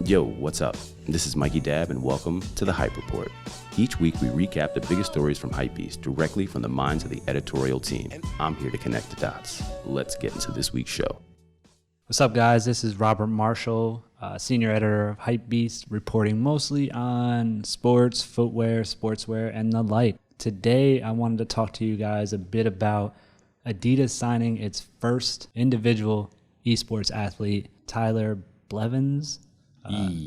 Yo, what's up? This is Mikey Dab, and welcome to the Hype Report. Each week, we recap the biggest stories from HYPEBEAST directly from the minds of the editorial team. I'm here to connect the dots. Let's get into this week's show. What's up, guys? This is Robert Marshall, senior editor of HYPEBEAST, reporting mostly on sports, footwear, sportswear, and the like. Today, I wanted to talk to you guys a bit about Adidas signing its first individual eSports athlete, Tyler Blevins.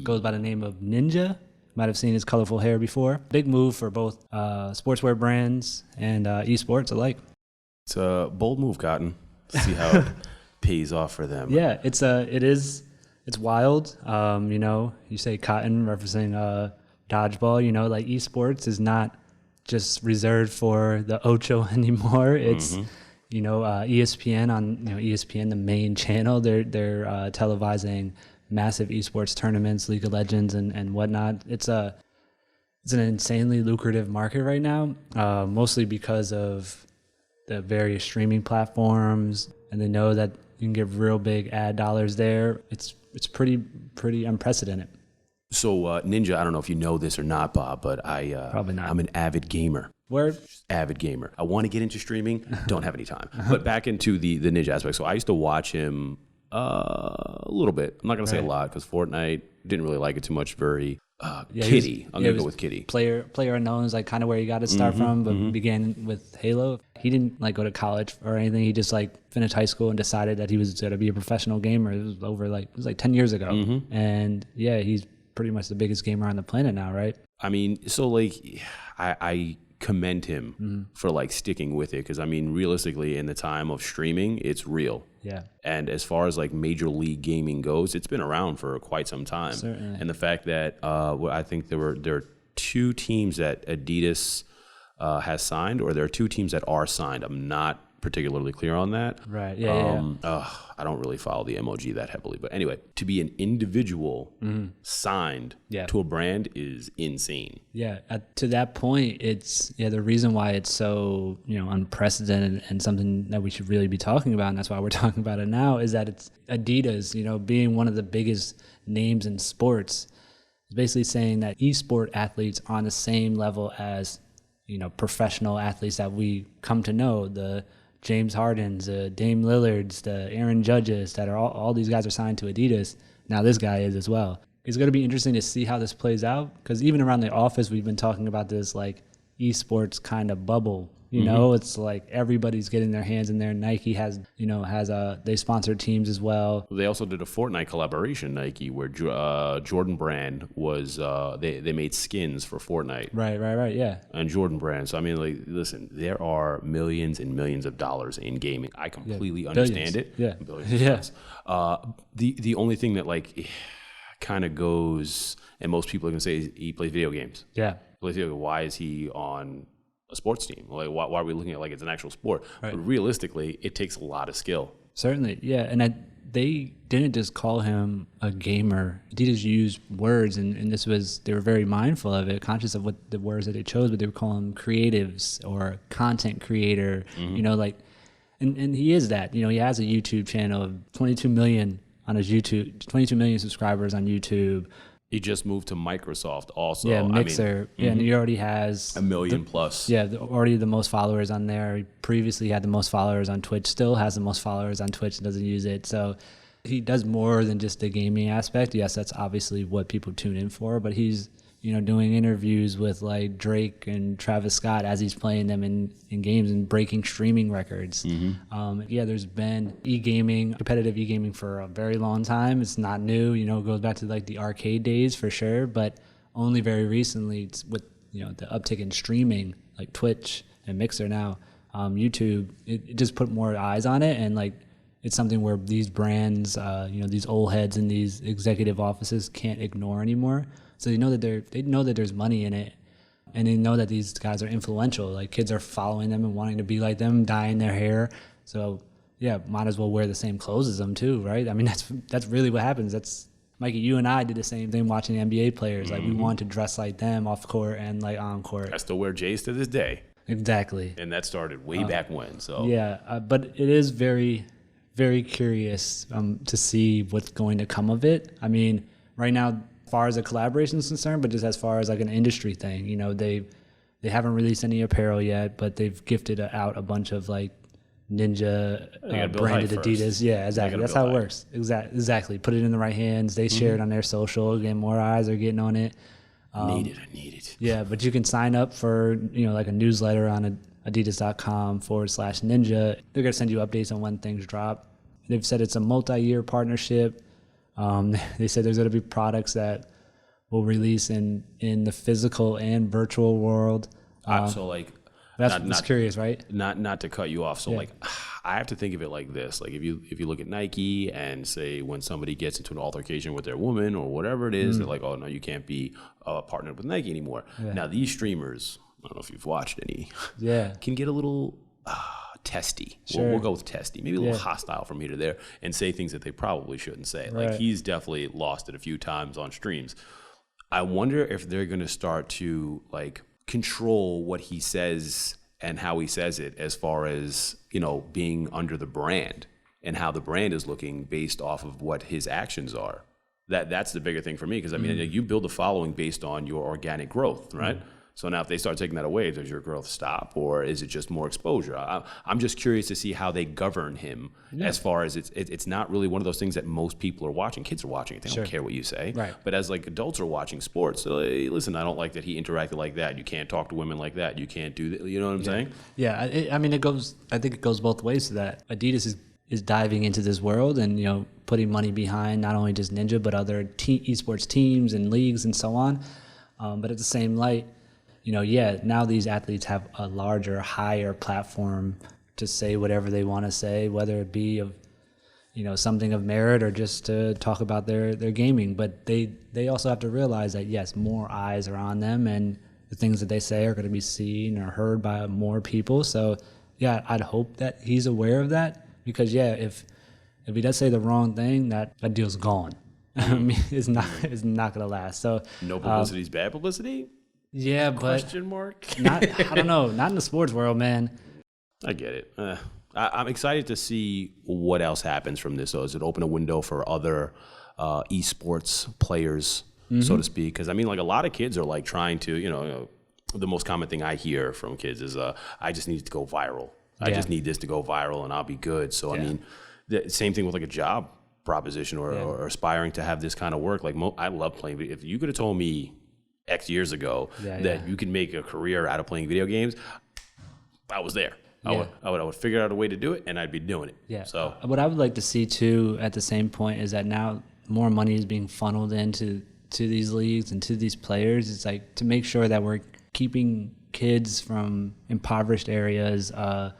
Goes by the name of Ninja. Might have seen his colorful hair before. Big move for both sportswear brands and esports alike. It's a bold move, Cotton. See how it pays off for them. Yeah, it's wild. You say Cotton referencing dodgeball. Like esports is not just reserved for the Ocho anymore. It's ESPN on ESPN, the main channel. They're televising massive esports tournaments, League of Legends, and whatnot. It's an insanely lucrative market right now, mostly because of the various streaming platforms, and they know that you can get real big ad dollars there. It's pretty unprecedented. So Ninja, I don't know if you know this or not, Bob, but Probably not. I'm an avid gamer. Word? Avid gamer. I want to get into streaming, don't have any time. But back into the Ninja aspect. So I used to watch him a little bit. I'm not going to say a lot because Fortnite, didn't really like it too much. Very kiddie. I'm going to go with kiddie. Player unknown is like kind of where you got to start from, but began with Halo. He didn't like go to college or anything. He just like finished high school and decided that he was going to be a professional gamer. It was like 10 years ago. And yeah, he's pretty much the biggest gamer on the planet now, right? I mean, so like I commend him for like sticking with it because I mean, realistically, in the time of streaming, it's real. Yeah. And as far as like major league gaming goes, it's been around for quite some time. Certainly. And the fact that I think there are two teams that Adidas has signed, or there are two teams that are signed. I'm not particularly clear on that. Right. Yeah. I don't really follow the MOG that heavily, but anyway, to be an individual signed to a brand is insane. Yeah. To that point, it's the reason why it's so unprecedented and something that we should really be talking about, and that's why we're talking about it now, is that it's Adidas, being one of the biggest names in sports, is basically saying that esport athletes are on the same level as professional athletes that we come to know, the James Hardens, Dame Lillards, the Aaron Judges, that are all these guys are signed to Adidas. Now this guy is as well. It's going to be interesting to see how this plays out, because even around the office, we've been talking about this like esports kind of bubble. It's like everybody's getting their hands in there. Nike has they sponsor teams as well. They also did a Fortnite collaboration, Nike, where Jordan Brand was they made skins for Fortnite. Right, yeah. And Jordan Brand. So I mean, like, listen, there are millions and millions of dollars in gaming. I completely understand it. Yeah, billions. The only thing that like kind of goes, and most people are gonna say, is he plays video games. Yeah. Why is he on a sports team? Like, why are we looking at like it's an actual sport? Right. But realistically, it takes a lot of skill. Certainly, yeah. And they didn't just call him a gamer. Adidas used words, and they were very mindful of it, conscious of what the words that they chose, but they were calling them creatives or content creator, and he is that. He has a YouTube channel of 22 million on his YouTube, 22 million subscribers on YouTube. He just moved to Microsoft also. Yeah, Mixer. And he already has 1 million plus. Yeah, already the most followers on there. He previously had the most followers on Twitch, still has the most followers on Twitch and doesn't use it. So he does more than just the gaming aspect. Yes, that's obviously what people tune in for, but he's doing interviews with like Drake and Travis Scott as he's playing them in games and breaking streaming records. There's been competitive e-gaming for a very long time. It's not new, it goes back to like the arcade days for sure, but only very recently it's with the uptick in streaming like Twitch and Mixer now, YouTube, it just put more eyes on it, and like it's something where these brands, these old heads in these executive offices can't ignore anymore. So they know that there's money in it, and they know that these guys are influential. Like kids are following them and wanting to be like them, dyeing their hair. So yeah, might as well wear the same clothes as them too, right? I mean, that's really what happens. That's Mikey, you and I did the same thing watching NBA players. Like we wanted to dress like them off court and like on court. I still wear J's to this day. Exactly. And that started way back when. So yeah, but it is very, very curious to see what's going to come of it. I mean, right now, as far as a collaboration is concerned, but just as far as like an industry thing, you know, they haven't released any apparel yet, but they've gifted out a bunch of like Ninja branded Adidas. Yeah, exactly. That's how it works. Exactly. Put it in the right hands. They share it on their social. Again, more eyes are getting on it. I need it. Yeah, but you can sign up for, you know, like a newsletter on adidas.com/ninja. They're going to send you updates on when things drop. They've said it's a multi-year partnership. They said there's going to be products that will release in the physical and virtual world. So like, that's curious, right? Not to cut you off. So like, I have to think of it like this. Like if you look at Nike and say when somebody gets into an altercation with their woman or whatever it is, they're like, oh no, you can't be partnered with Nike anymore. Yeah. Now these streamers, I don't know if you've watched any, can get a little testy. Sure. We'll go with testy, maybe a little hostile from here to there, and say things that they probably shouldn't say. Right. Like he's definitely lost it a few times on streams. I wonder if they're going to start to like control what he says and how he says it, as far as, you know, being under the brand and how the brand is looking based off of what his actions are. That's the bigger thing for me, because I mean, you build a following based on your organic growth, right? So now if they start taking that away, does your growth stop, or is it just more exposure? I'm just curious to see how they govern him, as far as it's not really one of those things that most people are watching. Kids are watching it. They don't care what you say. Right. But as like adults are watching sports, so hey, listen, I don't like that he interacted like that. You can't talk to women like that. You can't do that. You know what I'm saying? Yeah. I mean, I think it goes both ways to that. Adidas is diving into this world and, you know, putting money behind not only just Ninja, but other eSports teams and leagues and so on. But at the same light, you know, now these athletes have a larger, higher platform to say whatever they want to say, whether it be of, you know, something of merit or just to talk about their gaming. But they also have to realize that, yes, more eyes are on them, and the things that they say are going to be seen or heard by more people. So, yeah, I'd hope that he's aware of that, because, if he does say the wrong thing, that deal's gone. I mean, it's not going to last. So no publicity is bad publicity? Yeah, but question mark. I don't know. Not in the sports world, man. I get it. I'm excited to see what else happens from this. So, does it open a window for other esports players, so to speak? Because I mean, like a lot of kids are like trying to, you know, the most common thing I hear from kids is, "I just need to go viral. I just need this to go viral, and I'll be good." So, I mean, the same thing with like a job proposition or aspiring to have this kind of work. Like I love playing. If you could have told me X years ago that you can make a career out of playing video games, I was there. I would figure out a way to do it, and I'd be doing it. Yeah. So what I would like to see too, at the same point, is that now more money is being funneled into these leagues and to these players. It's like to make sure that we're keeping kids from impoverished areas,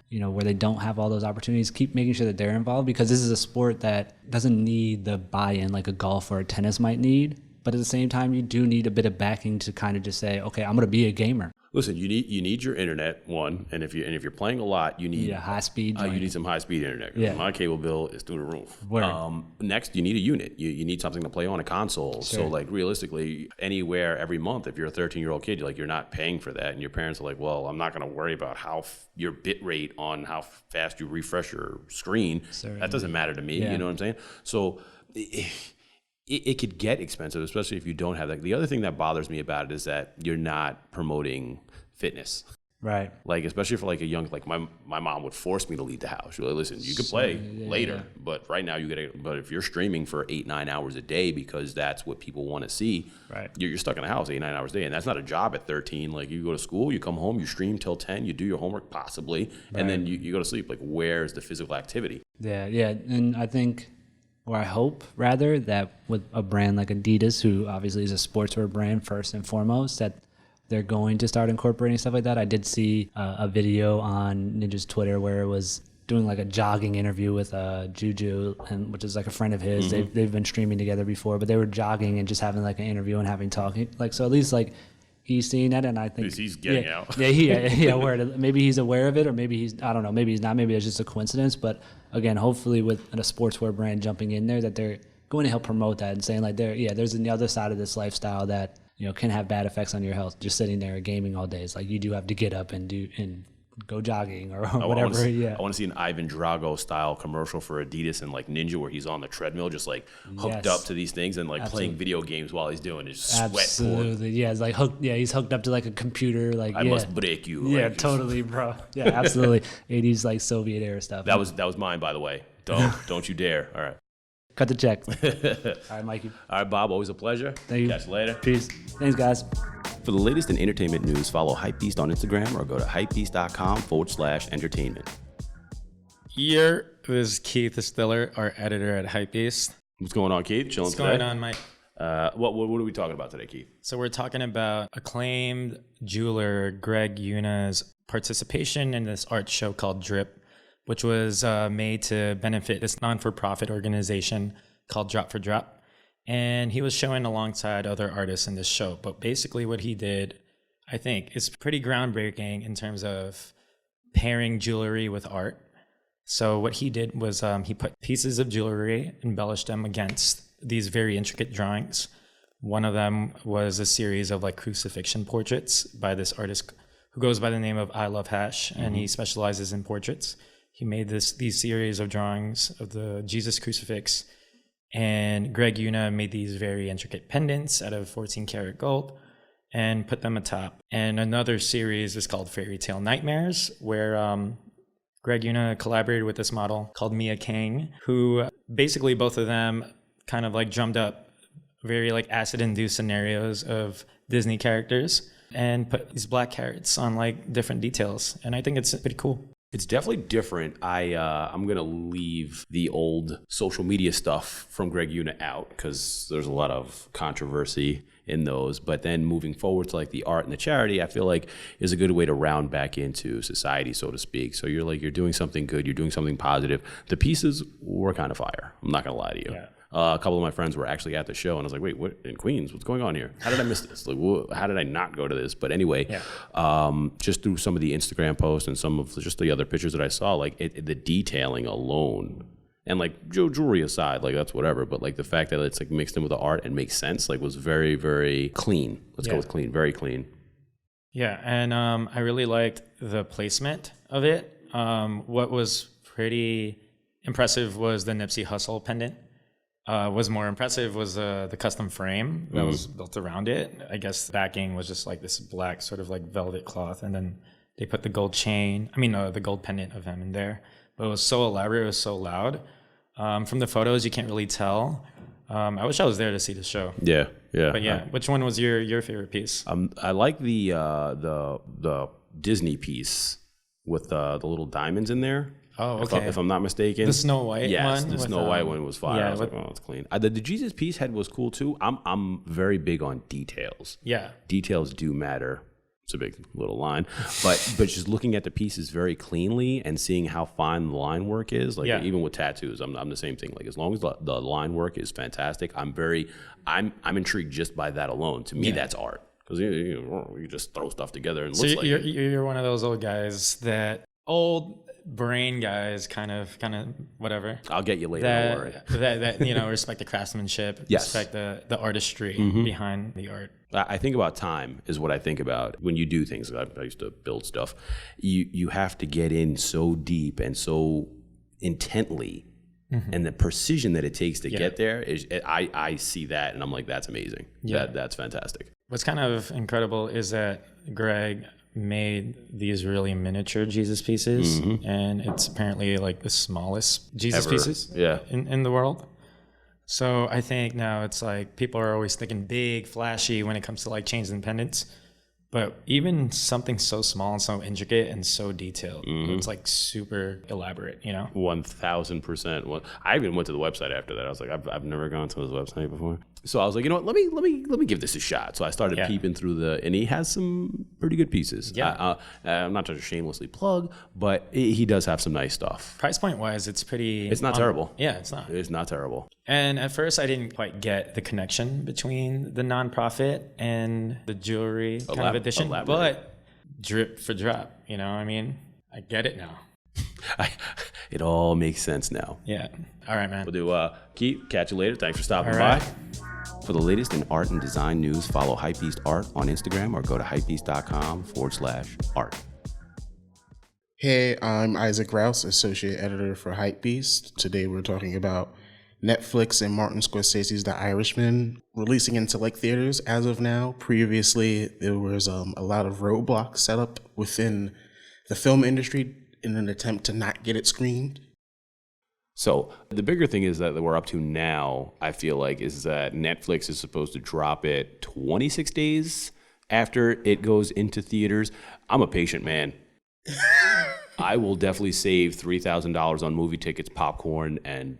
you know, where they don't have all those opportunities. Keep making sure that they're involved, because this is a sport that doesn't need the buy-in like a golf or a tennis might need. But at the same time, you do need a bit of backing to kind of just say, okay, I'm going to be a gamer. Listen, you need your internet, one, and if you're playing a lot, you need high speed. You need some high speed internet. Yeah. My cable bill is through the roof. Next, you need a unit. You need something to play on, a console. Sure. So like realistically, anywhere every month, if you're a 13-year-old kid, you're not paying for that, and your parents are like, well, I'm not going to worry about your bit rate on how fast you refresh your screen. Certainly. That doesn't matter to me. You know what I'm saying? So. It could get expensive, especially if you don't have that. The other thing that bothers me about it is that you're not promoting fitness. Right. Like, especially for like a young, like my mom would force me to leave the house. She'd be like, listen, you could play later, but right now but if you're streaming for 8-9 hours a day because that's what people want to see, right? You're stuck in the house 8-9 hours a day. And that's not a job at 13. Like you go to school, you come home, you stream till 10, you do your homework possibly, and then you go to sleep. Like, where's the physical activity? Yeah. And I think, or I hope rather, that with a brand like Adidas, who obviously is a sportswear brand first and foremost, that they're going to start incorporating stuff like that. I did see a video on Ninja's Twitter where it was doing like a jogging interview with Juju, which is like a friend of his. They've been streaming together before, but they were jogging and just having like an interview and having talking. Like, so at least like he's seeing that, and I think he's getting out. Maybe he's aware of it, or maybe I don't know, maybe he's not. Maybe it's just a coincidence. But again, hopefully with a sportswear brand jumping in there, that they're going to help promote that and saying like, there's the other side of this lifestyle that, you know, can have bad effects on your health. Just sitting there gaming all day. It's like you do have to get up and go jogging or I whatever. I want to see an Ivan Drago style commercial for Adidas and like Ninja, where he's on the treadmill, just like hooked up to these things and like playing video games while he's doing it. Just sweat pouring. Absolutely, yeah. It's like hooked. Yeah, he's hooked up to like a computer. Like I must break you. Yeah, like, totally, bro. Yeah, absolutely. 80s like Soviet era stuff. That was mine, by the way. Don't you dare. All right. Cut the check. All right, Mikey. All right, Bob. Always a pleasure. Thank you. Catch you later. Peace. Thanks, guys. For the latest in entertainment news, follow HYPEBEAST on Instagram or go to hypebeast.com/entertainment. Here is Keith Estiler, our editor at HYPEBEAST. What's going on, Keith? Chilling today? What's going on, Mike? What are we talking about today, Keith? So we're talking about acclaimed jeweler Greg Yüna's participation in this art show called Drip, which was made to benefit this non-for-profit organization called Drop for Drop. And he was showing alongside other artists in this show. But basically what he did, I think, is pretty groundbreaking in terms of pairing jewelry with art. So what he did was he put pieces of jewelry, embellished them against these very intricate drawings. One of them was a series of like crucifixion portraits by this artist who goes by the name of I Love Hash, and he specializes in portraits. He made these series of drawings of the Jesus crucifix, and Greg Yüna made these very intricate pendants out of 14 karat gold and put them atop. And another series is called Fairy Tale Nightmares, where Greg Yüna collaborated with this model called Mia King, who basically both of them kind of like drummed up very like acid-induced scenarios of Disney characters and put these black carrots on like different details. And I think it's pretty cool. It's definitely different. I'm going to leave the old social media stuff from Greg Yüna out because there's a lot of controversy in those. But then moving forward to like the art and the charity, I feel like is a good way to round back into society, so to speak. So you're doing something good. You're doing something positive. The pieces were kind of fire. I'm not going to lie to you. Yeah. A couple of my friends were actually at the show, and I was like, wait, what in Queens? What's going on here? How did I miss this? Like, how did I not go to this? But anyway, just through some of the Instagram posts and some of just the other pictures that I saw, like the detailing alone, and like jewelry aside, like that's whatever. But like the fact that it's like mixed in with the art and makes sense, like was very, very clean. Let's go with clean, very clean. Yeah, and I really liked the placement of it. What was pretty impressive was the Nipsey Hussle pendant. Was more impressive was the custom frame that was built around it. I guess the backing was just like this black sort of like velvet cloth, and then they put the gold chain, the gold pendant of him in there. But it was so elaborate, it was so loud. From the photos, you can't really tell. I wish I was there to see the show. Yeah. But yeah, which one was your favorite piece? I like the Disney piece with the little diamonds in there. Oh, okay. If I'm not mistaken. The Snow White one? Yes, the Snow White one was fire. Yeah, I was like, oh, it's clean. The Jesus piece head was cool too. I'm very big on details. Yeah. Details do matter. It's a big little line. But just looking at the pieces very cleanly and seeing how fine the line work is, like even with tattoos, I'm the same thing. Like as long as the line work is fantastic, I'm intrigued just by that alone. To me, that's art. Because you just throw stuff together and it looks like you're one of those old guys old brain guys, kind of whatever. I'll get you later. Don't worry. that respect the craftsmanship, respect the artistry behind the art. I think about time is what I think about when you do things. I used to build stuff. You have to get in so deep and so intently, and the precision that it takes to get there is. I see that and I'm like, that's amazing. Yeah, that's fantastic. What's kind of incredible is that Greg made these really miniature Jesus pieces, and it's apparently like the smallest Jesus pieces in the world. So I think now it's like people are always thinking big, flashy when it comes to like chains and pendants, but even something so small and so intricate and so detailed, it's like super elaborate, 1000%. Well, I even went to the website after that. I was like, I've never gone to his website before. So I was like, you know what? Let me give this a shot. So I started peeping through and he has some pretty good pieces. Yeah, I'm not trying to shamelessly plug, but he does have some nice stuff. Price point wise, it's pretty. It's not terrible. Yeah, it's not. It's not terrible. And at first, I didn't quite get the connection between the nonprofit and the jewelry kind of edition, but drip for drop. I get it now. It all makes sense now. Yeah. All right, man. We'll do Keith. Catch you later. Thanks for stopping by. For the latest in art and design news, follow HYPEBEAST Art on Instagram or go to hypebeast.com/art. Hey, I'm Isaac Rouse, Associate Editor for HYPEBEAST. Today we're talking about Netflix and Martin Scorsese's The Irishman releasing in select theaters as of now. Previously, there was a lot of roadblocks set up within the film industry in an attempt to not get it screened. So the bigger thing is that we're up to now, I feel like, is that Netflix is supposed to drop it 26 days after it goes into theaters. I'm a patient man. I will definitely save $3,000 on movie tickets, popcorn, and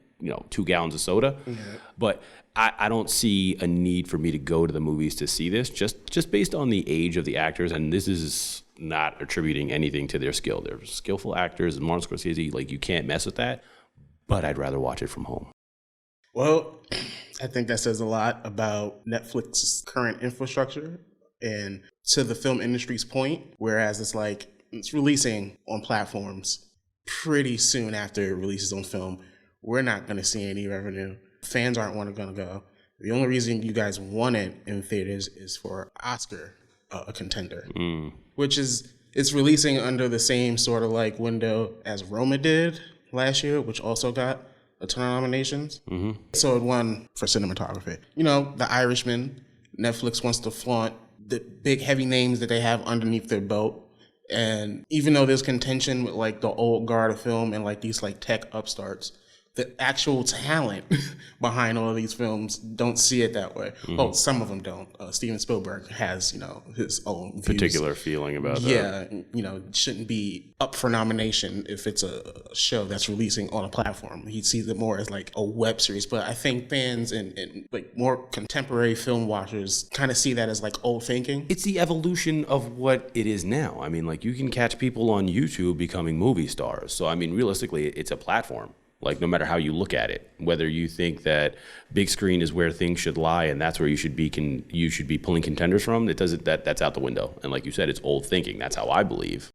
2 gallons of soda. Mm-hmm. But I don't see a need for me to go to the movies to see this, just based on the age of the actors. And this is not attributing anything to their skill. They're skillful actors, and Martin Scorsese, like, you can't mess with that. But I'd rather watch it from home. Well, I think that says a lot about Netflix's current infrastructure and to the film industry's point, whereas it's releasing on platforms pretty soon after it releases on film. We're not going to see any revenue. Fans aren't going to go. The only reason you guys want it in theaters is for Oscar, a contender, which is it's releasing under the same sort of like window as Roma did last year, which also got a ton of nominations. Mm-hmm. So it won for cinematography. The Irishman, Netflix wants to flaunt the big heavy names that they have underneath their belt. And even though there's contention with like the old guard of film and like these like tech upstarts, the actual talent behind all of these films don't see it that way. Mm-hmm. Well, some of them don't. Steven Spielberg has, his own particular feeling about that. Yeah, shouldn't be up for nomination if it's a show that's releasing on a platform. He sees it more as like a web series. But I think fans and like more contemporary film watchers kind of see that as like old thinking. It's the evolution of what it is now. I mean, like, you can catch people on YouTube becoming movie stars. So, I mean, realistically, it's a platform. Like, no matter how you look at it, whether you think that big screen is where things should lie and that's where you should be pulling contenders from, that's out the window. And like you said, it's old thinking. That's how I believe.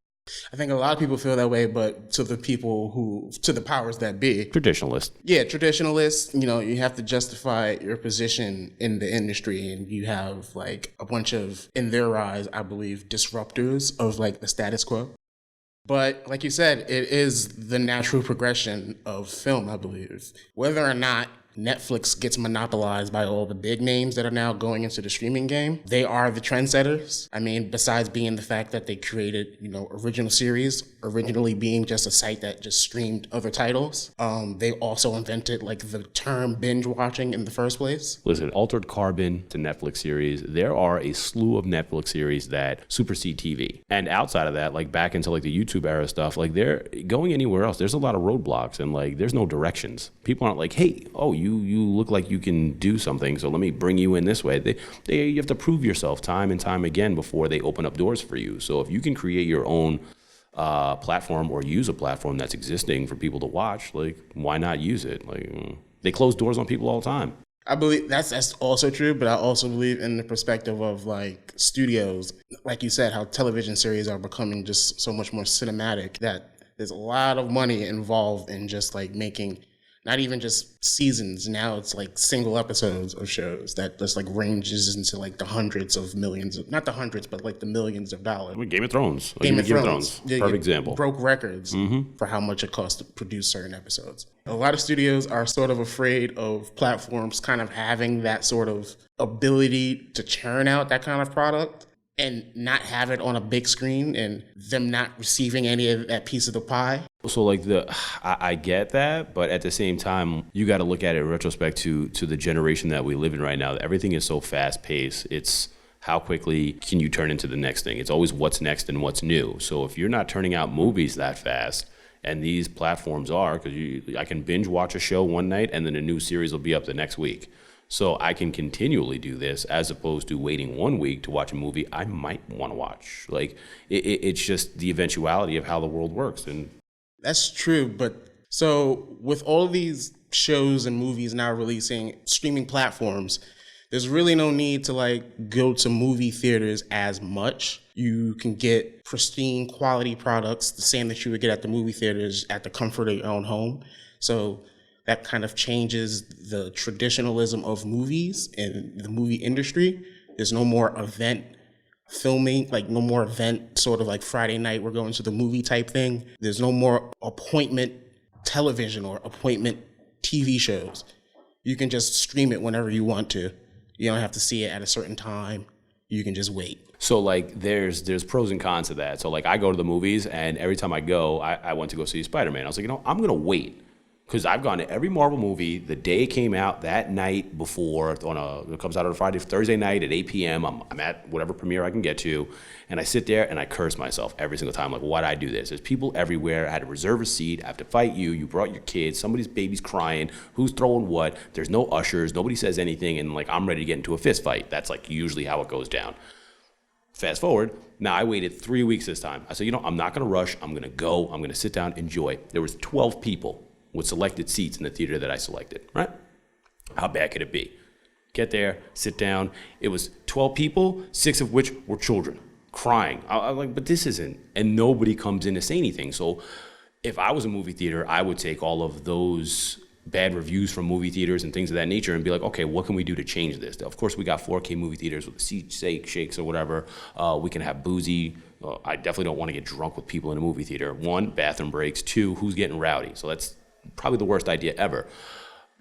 I think a lot of people feel that way, but to the powers that be. Traditionalists. Yeah, traditionalists, you have to justify your position in the industry, and you have like a bunch of, in their eyes, I believe, disruptors of like the status quo. But like you said, it is the natural progression of film, I believe. Whether or not Netflix gets monopolized by all the big names that are now going into the streaming game, they are the trendsetters. I mean, besides being the fact that they created, original series, originally being just a site that just streamed other titles. They also invented like the term binge watching in the first place. Listen, Altered Carbon to Netflix series, there are a slew of Netflix series that supersede TV. And outside of that, like back into like the YouTube era stuff, like they're going anywhere else. There's a lot of roadblocks and like there's no directions. People aren't like, hey, you look like you can do something, so let me bring you in this way. You have to prove yourself time and time again before they open up doors for you. So if you can create your own platform or use a platform that's existing for people to watch, like, why not use it? Like, they close doors on people all the time. I believe that's also true, but I also believe in the perspective of like studios, like you said, how television series are becoming just so much more cinematic that there's a lot of money involved in just like making not even just seasons. Now it's like single episodes of shows that just like ranges into like the hundreds of millions, not the hundreds, but like the millions of dollars. I mean, Game of Thrones. Game of Thrones. Perfect example. Broke records for how much it costs to produce certain episodes. A lot of studios are sort of afraid of platforms kind of having that sort of ability to churn out that kind of product and not have it on a big screen and them not receiving any of that piece of the pie. So like I get that, but at the same time, you got to look at it in retrospect to the generation that we live in right now. Everything is so fast paced. It's how quickly can you turn into the next thing? It's always what's next and what's new. So if you're not turning out movies that fast, and these platforms are, because I can binge watch a show one night and then a new series will be up the next week. So I can continually do this as opposed to waiting 1 week to watch a movie I might want to watch. Like it's just the eventuality of how the world works. And that's true. But so with all these shows and movies now releasing streaming platforms, there's really no need to like go to movie theaters as much. You can get pristine quality products, the same that you would get at the movie theaters at the comfort of your own home. So that kind of changes the traditionalism of movies and the movie industry. There's no more event filming, like no more event, sort of like Friday night, we're going to the movie type thing. There's no more appointment television or appointment TV shows. You can just stream it whenever you want to. You don't have to see it at a certain time. You can just wait. So like there's pros and cons to that. So like I go to the movies, and every time I go, I went to go see Spider-Man. I was like, I'm going to wait. Because I've gone to every Marvel movie the day it came out, that night before, it comes out on a Thursday night at 8 p.m. I'm at whatever premiere I can get to, and I sit there and I curse myself every single time. Like, why'd I do this? There's people everywhere. I had to reserve a seat. I have to fight you. You brought your kids. Somebody's baby's crying. Who's throwing what? There's no ushers. Nobody says anything, and like I'm ready to get into a fist fight. That's like usually how it goes down. Fast forward, now I waited 3 weeks this time. I said, I'm not going to rush. I'm going to go. I'm going to sit down, enjoy. There was 12 people with selected seats in the theater that I selected, right? How bad could it be? Get there, sit down. It was 12 people, 6 of which were children, crying. I'm like, but this isn't, and nobody comes in to say anything. So if I was a movie theater, I would take all of those bad reviews from movie theaters and things of that nature and be like, okay, what can we do to change this? Of course, we got 4K movie theaters with seat shakes or whatever. We can have boozy. I definitely don't want to get drunk with people in a movie theater. 1, bathroom breaks. 2, who's getting rowdy? So that's probably the worst idea ever.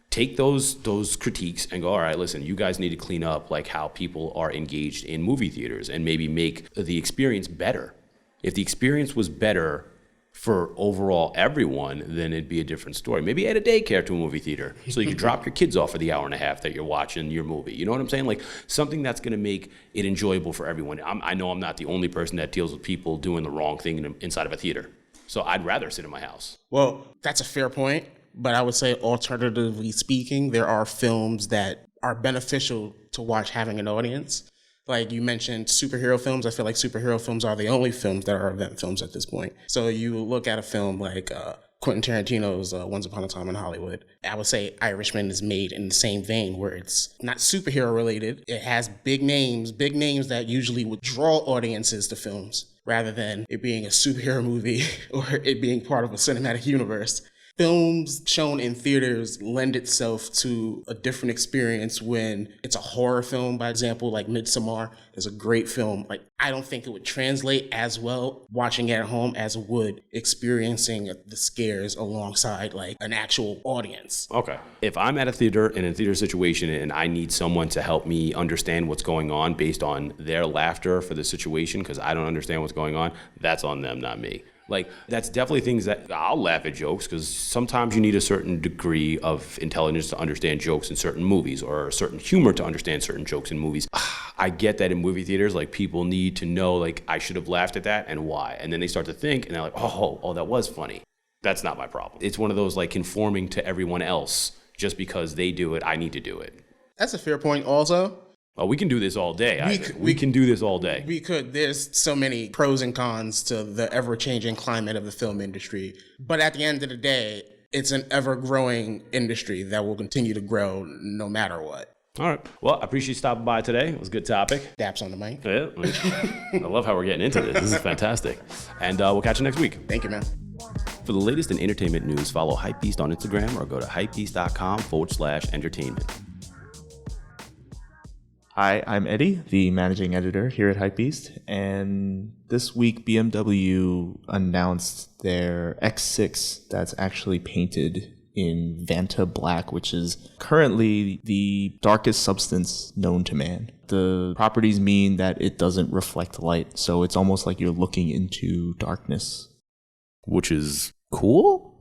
Take those critiques and go, all right, listen, you guys need to clean up like how people are engaged in movie theaters and maybe make the experience better. If the experience was better for overall everyone, then it'd be a different story. Maybe add a daycare to a movie theater so you can drop your kids off for the hour and a half that you're watching your movie. You know what I'm saying? Like something that's going to make it enjoyable for everyone. I know I'm not the only person that deals with people doing the wrong thing inside of a theater. So I'd rather sit in my house. Well, that's a fair point. But I would say alternatively speaking, there are films that are beneficial to watch having an audience. Like you mentioned superhero films. I feel like superhero films are the only films that are event films at this point. So you look at a film like Quentin Tarantino's Once Upon a Time in Hollywood. I would say Irishman is made in the same vein where it's not superhero related. It has big names that usually would draw audiences to films rather than it being a superhero movie or it being part of a cinematic universe. Films shown in theaters lend itself to a different experience when it's a horror film, by example, like Midsommar is a great film. Like, I don't think it would translate as well watching it at home as it would experiencing the scares alongside like an actual audience. Okay. If I'm at a theater in a theater situation and I need someone to help me understand what's going on based on their laughter for the situation because I don't understand what's going on, that's on them, not me. Like, that's definitely things that I'll laugh at jokes because sometimes you need a certain degree of intelligence to understand jokes in certain movies or a certain humor to understand certain jokes in movies. I get that in movie theaters, like people need to know, like, I should have laughed at that and why. And then they start to think and they're like, oh, that was funny. That's not my problem. It's one of those like conforming to everyone else just because they do it, I need to do it. That's a fair point also. Oh, we can do this all day. We can do this all day. We could. There's so many pros and cons to the ever-changing climate of the film industry. But at the end of the day, it's an ever-growing industry that will continue to grow no matter what. All right. Well, I appreciate you stopping by today. It was a good topic. Daps on the mic. Yeah. I love how we're getting into this. This is fantastic. And we'll catch you next week. Thank you, man. For the latest in entertainment news, follow HYPEBEAST on Instagram or go to hypebeast.com/entertainment. Hi, I'm Eddie, the managing editor here at HYPEBEAST, and this week BMW announced their X6 that's actually painted in Vantablack, which is currently the darkest substance known to man. The properties mean that it doesn't reflect light, so it's almost like you're looking into darkness. Which is cool?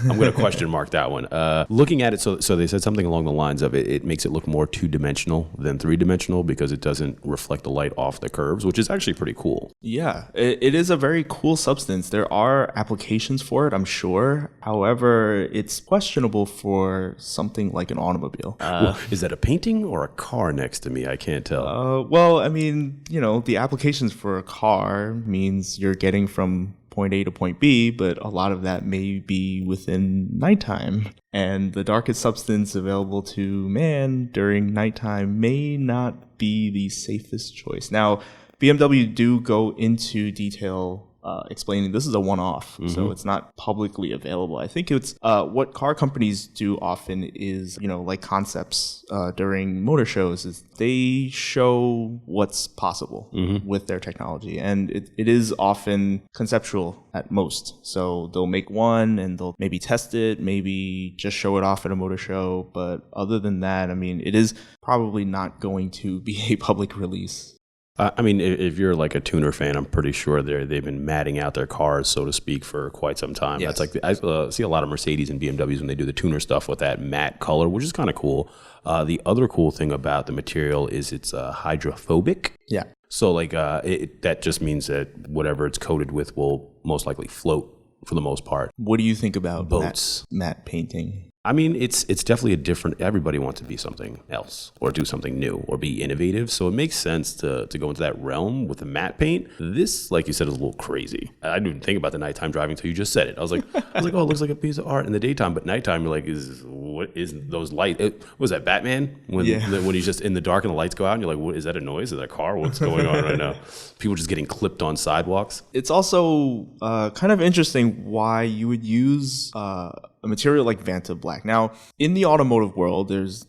I'm going to question mark that one. Looking at it, so they said something along the lines of it makes it look more two-dimensional than three-dimensional because it doesn't reflect the light off the curves, which is actually pretty cool. Yeah, it is a very cool substance. There are applications for it, I'm sure. However, it's questionable for something like an automobile. Well, is that a painting or a car next to me? I can't tell. Well, I mean, the applications for a car means you're getting from point A to point B, but a lot of that may be within nighttime. And the darkest substance available to man during nighttime may not be the safest choice. Now, BMW do go into detail explaining this is a one-off, so it's not publicly available. I think it's what car companies do often is, like concepts during motor shows, is they show what's possible with their technology. And it is often conceptual at most. So they'll make one and they'll maybe test it, maybe just show it off at a motor show. But other than that, I mean, it is probably not going to be a public release. I mean, if you're like a tuner fan, I'm pretty sure they've been matting out their cars, so to speak, for quite some time. Yes. That's like I see a lot of Mercedes and BMWs when they do the tuner stuff with that matte color, which is kind of cool. The other cool thing about the material is it's hydrophobic. Yeah. So like that just means that whatever it's coated with will most likely float for the most part. What do you think about Boats? Matte painting? I mean, it's definitely a different. Everybody wants to be something else or do something new or be innovative. So it makes sense to go into that realm with the matte paint. This, like you said, is a little crazy. I didn't even think about the nighttime driving until you just said it. I was like, oh, it looks like a piece of art in the daytime, but nighttime you're like, what is those lights? Was that Batman when he's just in the dark and the lights go out and you're like, what is that? A noise? Is that a car? What's going on right now? People just getting clipped on sidewalks. It's also kind of interesting why you would use a material like Vantablack. Now, in the automotive world, there's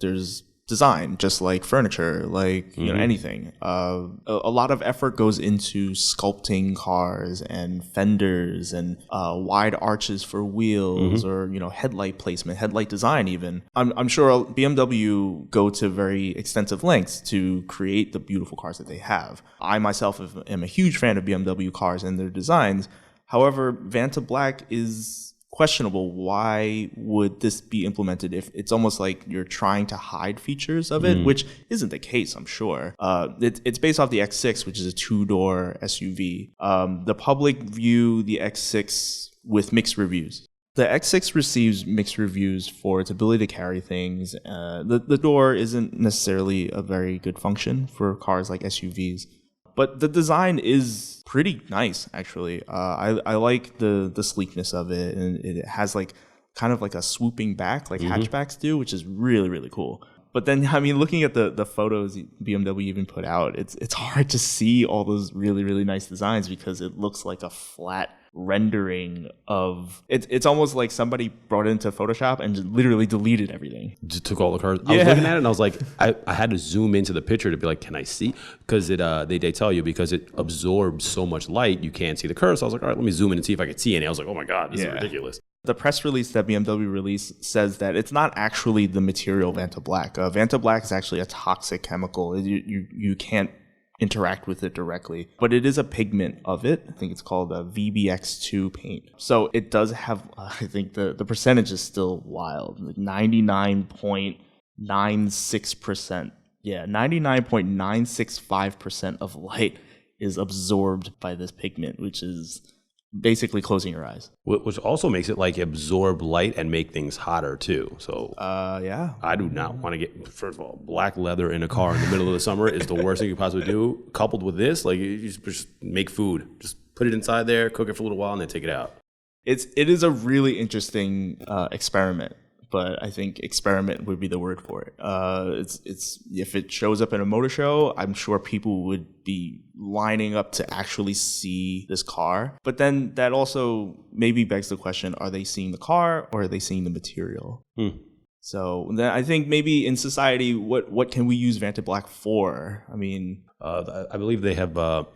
design, just like furniture, like anything. A lot of effort goes into sculpting cars and fenders and wide arches for wheels, or headlight placement, headlight design. Even I'm sure BMW go to very extensive lengths to create the beautiful cars that they have. I myself am a huge fan of BMW cars and their designs. However, Vantablack is questionable. Why would this be implemented if it's almost like you're trying to hide features of it, which isn't the case, I'm sure. It's based off the X6, which is a two-door SUV. The public view the X6 with mixed reviews. The X6 receives mixed reviews for its ability to carry things. The door isn't necessarily a very good function for cars like SUVs. But the design is pretty nice, actually. I like the sleekness of it, and it has like kind of like a swooping back, like hatchbacks do, which is really, really cool. But then, I mean, looking at the photos BMW even put out, it's hard to see all those really, really nice designs because it looks like a flat rendering of it's almost like somebody brought it into Photoshop and just literally deleted everything. Just took all the cars. I was looking at it and I was like, I had to zoom into the picture to be like, can I see? Because they tell you because it absorbs so much light, you can't see the curves. So I was like, all right, let me zoom in and see if I can see any. I was like, oh my God, this is ridiculous. The press release that BMW released says that it's not actually the material Vantablack. Vantablack is actually a toxic chemical. You can't interact with it directly, but it is a pigment of it. I think it's called a VBX2 paint. So it does have, I think the percentage is still wild, like 99.96%. Yeah, 99.965% of light is absorbed by this pigment, which is basically closing your eyes. Which also makes it like absorb light and make things hotter too. So yeah, I do not want to get, first of all, black leather in a car in the middle of the summer is the worst thing you could possibly do. Coupled with this, like you just make food, just put it inside there, cook it for a little while, and then take it out. It is a really interesting experiment. But I think experiment would be the word for it. It's if it shows up in a motor show, I'm sure people would be lining up to actually see this car. But then that also maybe begs the question, are they seeing the car or are they seeing the material? So then I think maybe in society, what can we use Vantablack for? I mean, I believe they have, so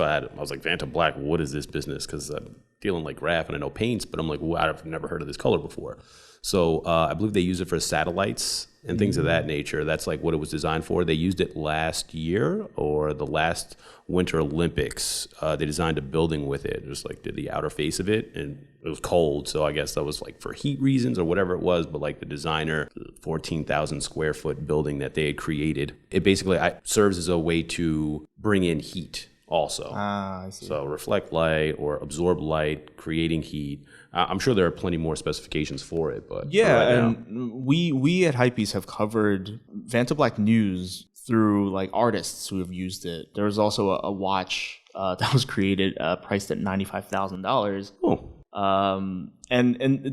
I was like, Vantablack, what is this business? Because I'm dealing like graph and I know paints, but I'm like, well, I've never heard of this color before. So I believe they use it for satellites and things of that nature. That's like what it was designed for. They used it last year or the last Winter Olympics. They designed a building with it, just like did the outer face of it, and it was cold. So I guess that was like for heat reasons or whatever it was. But like the designer, 14,000 square foot building that they had created, it basically serves as a way to bring in heat also. I see. So reflect light or absorb light, creating heat. I'm sure there are plenty more specifications for it, but we at HYPEBEAST have covered Vantablack news through like artists who have used it. There was also a watch that was created, priced at $95,000. Oh, And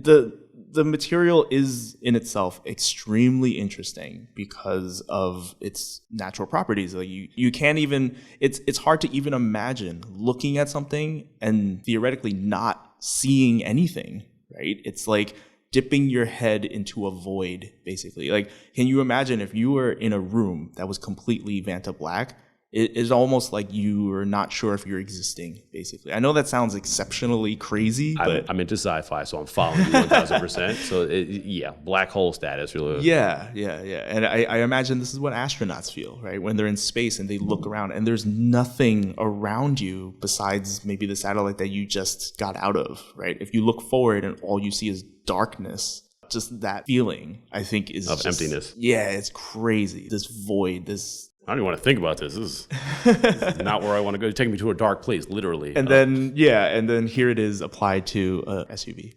the the material is in itself extremely interesting because of its natural properties. Like you can't even, it's hard to even imagine looking at something and theoretically not seeing anything, right? It's like dipping your head into a void, basically. Like, can you imagine if you were in a room that was completely Vantablack? It is almost like you are not sure if you're existing, basically. I know that sounds exceptionally crazy, but I'm into sci-fi, so I'm following you 1,000%. So black hole status, really. Yeah. And I imagine this is what astronauts feel, right? When they're in space and they look around and there's nothing around you besides maybe the satellite that you just got out of, right? If you look forward and all you see is darkness, just that feeling, I think, is of emptiness. Yeah, it's crazy. This void, this. I don't even want to think about this. This is not where I want to go. You're taking me to a dark place, literally. And then here it is applied to a SUV.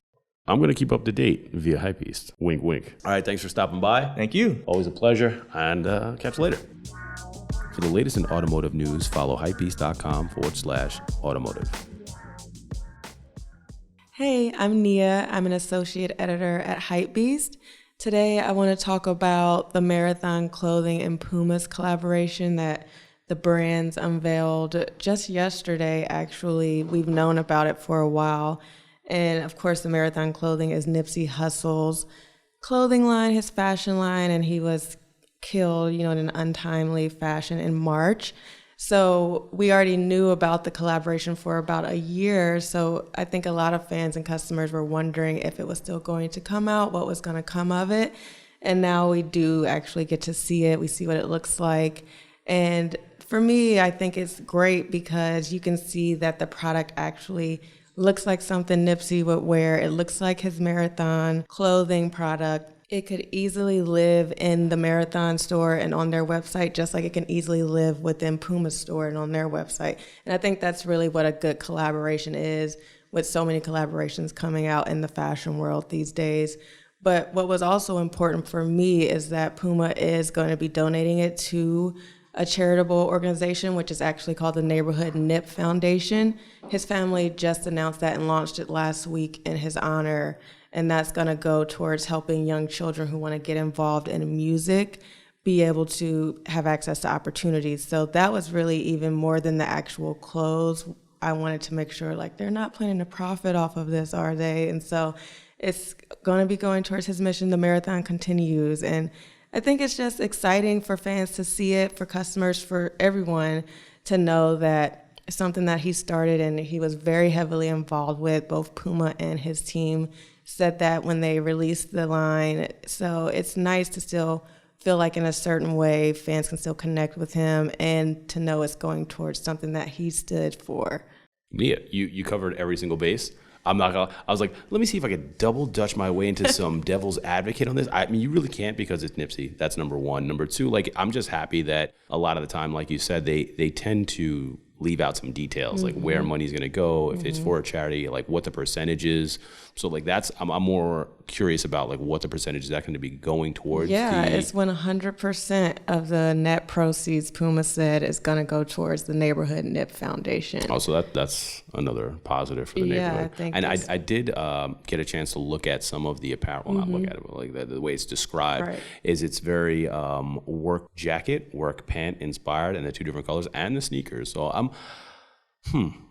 I'm going to keep up to date via HYPEBEAST. Wink, wink. All right, thanks for stopping by. Thank you. Always a pleasure, and catch you later. For the latest in automotive news, follow hypebeast.com/automotive. Hey, I'm Nia. I'm an associate editor at HYPEBEAST. Today, I want to talk about the Marathon Clothing and PUMA's collaboration that the brands unveiled just yesterday, actually. We've known about it for a while. And of course, the Marathon Clothing is Nipsey Hussle's clothing line, his fashion line, and he was killed, in an untimely fashion in March. So we already knew about the collaboration for about a year. So I think a lot of fans and customers were wondering if it was still going to come out, what was going to come of it. And now we do actually get to see it. We see what it looks like. And for me, I think it's great because you can see that the product actually looks like something Nipsey would wear. It looks like his Marathon clothing product. It could easily live in the Marathon store and on their website, just like it can easily live within Puma's store and on their website. And I think that's really what a good collaboration is, with so many collaborations coming out in the fashion world these days. But what was also important for me is that Puma is going to be donating it to a charitable organization, which is actually called the Neighborhood Nip Foundation. His family just announced that and launched it last week in his honor. And that's going to go towards helping young children who want to get involved in music be able to have access to opportunities. So that was really even more than the actual clothes. I wanted to make sure, they're not planning to profit off of this, are they? And so it's going to be going towards his mission. The marathon continues. And I think it's just exciting for fans to see it, for customers, for everyone to know that it's something that he started and he was very heavily involved with. Both Puma and his team said that when they released the line. So it's nice to still feel like in a certain way fans can still connect with him and to know it's going towards something that he stood for. Yeah, you covered every single base. I was like, let me see if I could double dutch my way into some devil's advocate on this. I mean, you really can't because it's Nipsey. That's number one. Number two, I'm just happy that a lot of the time, like you said, they tend to leave out some details, like where money's going to go, if it's for a charity, what the percentage is. So I'm more curious about what the percentage is that going to be going towards. Yeah, it's when 100% of the net proceeds, Puma said, is going to go towards the Neighborhood Nip Foundation. Oh, so that's another positive for the neighborhood. I think and I did get a chance to look at some of the apparel, well, not look at it, but the way it's described is it's very work jacket, work pant inspired, and the two different colors, and the sneakers. So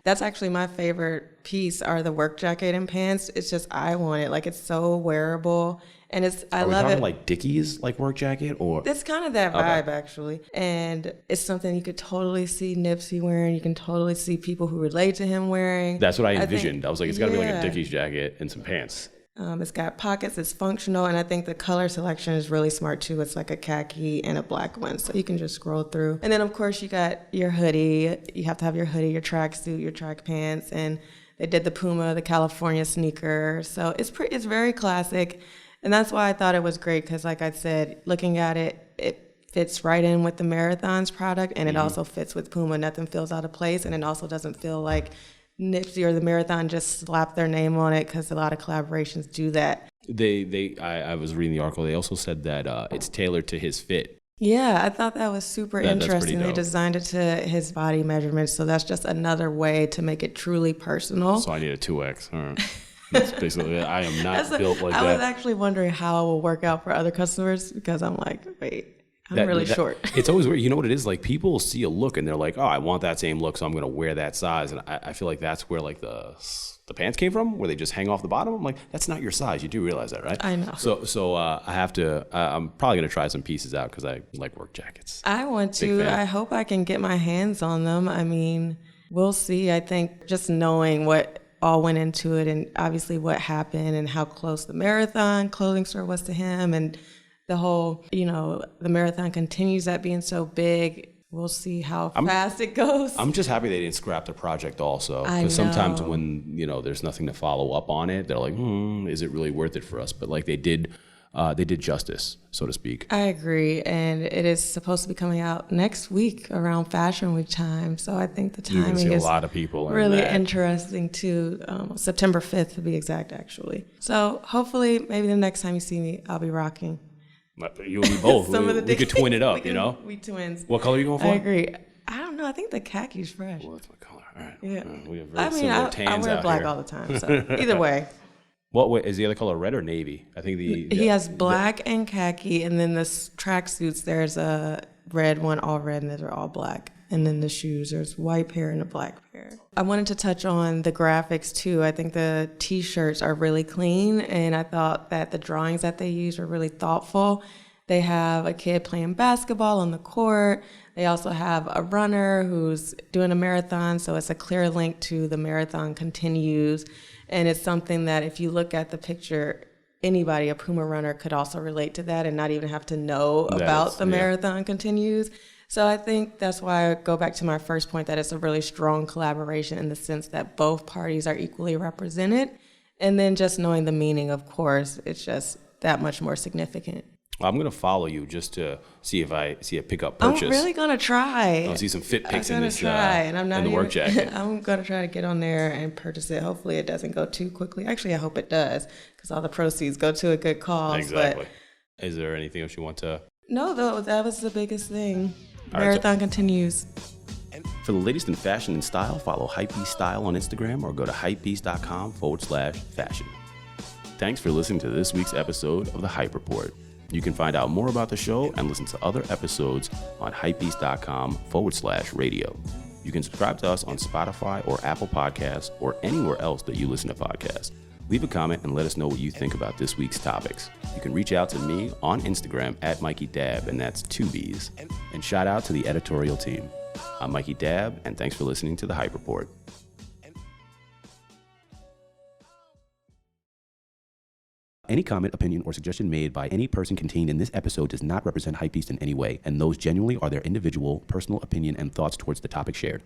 That's actually my favorite piece are the work jacket and pants. It's just, I want it. It's so wearable. And I love it. Like Dickies, work jacket, or it's kind of that vibe actually. And it's something you could totally see Nipsey wearing. You can totally see people who relate to him wearing. That's what I envisioned. I was like, it's got to be a Dickies jacket and some pants. It's got pockets, it's functional, and I think the color selection is really smart too. It's like a khaki and a black one, so you can just scroll through. And then of course you got your hoodie. You have to have your hoodie, your tracksuit, your track pants, and they did the Puma, the California sneaker. So it's very classic, and that's why I thought it was great because, like I said, looking at it, it fits right in with the Marathon's product, and it also fits with Puma. Nothing feels out of place, and it also doesn't feel like Nipsey or the Marathon just slapped their name on it, because a lot of collaborations do that. I was reading the article. They also said that it's tailored to his fit. Yeah, I thought that was super interesting. They designed it to his body measurements, so that's just another way to make it truly personal. So I need a 2X. All right. It's basically, I am not built like I that. was actually wondering how it will work out for other customers because I'm like, wait, I'm really short. It's always weird. You know what it is? Like people see a look and they're like, oh, I want that same look, so I'm going to wear that size. And I feel like that's where like the pants came from, where they just hang off the bottom. I'm like, that's not your size. You do realize that, right? I know. So I have to, I'm probably going to try some pieces out because I like work jackets. I want to. I hope I can get my hands on them. I mean, we'll see. I think just knowing what all went into it and obviously what happened and how close the Marathon clothing store was to him and the whole, the Marathon continues that being so big. We'll see how fast it goes. I'm just happy they didn't scrap the project also. Because sometimes when, there's nothing to follow up on it, they're like, is it really worth it for us? But like they did justice, so to speak. I agree. And it is supposed to be coming out next week around Fashion Week time. So I think the timing see is a lot of people really interesting too. September 5th to be exact, actually. So hopefully maybe the next time you see me, I'll be rocking. You'll be both. we could twin it up, We twins. What color are you going for? I agree. I don't know. I think the khaki's fresh. Well, that's my color. All right. Yeah. We have very similar tans I wear out black here. all the time. So either way. What is the other color? Red or navy? I think he has black and khaki, and then the tracksuits. There's a red one, all red, and they're all black. And then the shoes, there's white pair and a black pair. I wanted to touch on the graphics too. I think the t-shirts are really clean, and I thought that the drawings that they use were really thoughtful. They have a kid playing basketball on the court. They also have a runner who's doing a marathon, so it's a clear link to the Marathon Continues. And it's something that if you look at the picture, anybody, a PUMA runner, could also relate to that and not even have to know about the Marathon Continues. So I think that's why I go back to my first point, that it's a really strong collaboration in the sense that both parties are equally represented. And then just knowing the meaning, of course, it's just that much more significant. I'm going to follow you just to see if I see a pickup purchase. I'm really going to try. I'll see some fit pics in this and I'm not in the work jacket. I'm going to try to get on there and purchase it. Hopefully it doesn't go too quickly. Actually, I hope it does because all the proceeds go to a good cause. Exactly. Is there anything else you want to? No, though, that was the biggest thing. Marathon Continues. For the latest in fashion and style, follow HYPEBEAST Style on Instagram or go to hypebeast.com/fashion. Thanks for listening to this week's episode of The Hype Report. You can find out more about the show and listen to other episodes on hypebeast.com/radio. You can subscribe to us on Spotify or Apple Podcasts or anywhere else that you listen to podcasts. Leave a comment and let us know what you think about this week's topics. You can reach out to me on Instagram at Mikey Dab, and that's 2 B's. And shout out to the editorial team. I'm Mikey Dab, and thanks for listening to The Hype Report. Any comment, opinion, or suggestion made by any person contained in this episode does not represent HYPEBEAST in any way, and those genuinely are their individual, personal opinion and thoughts towards the topic shared.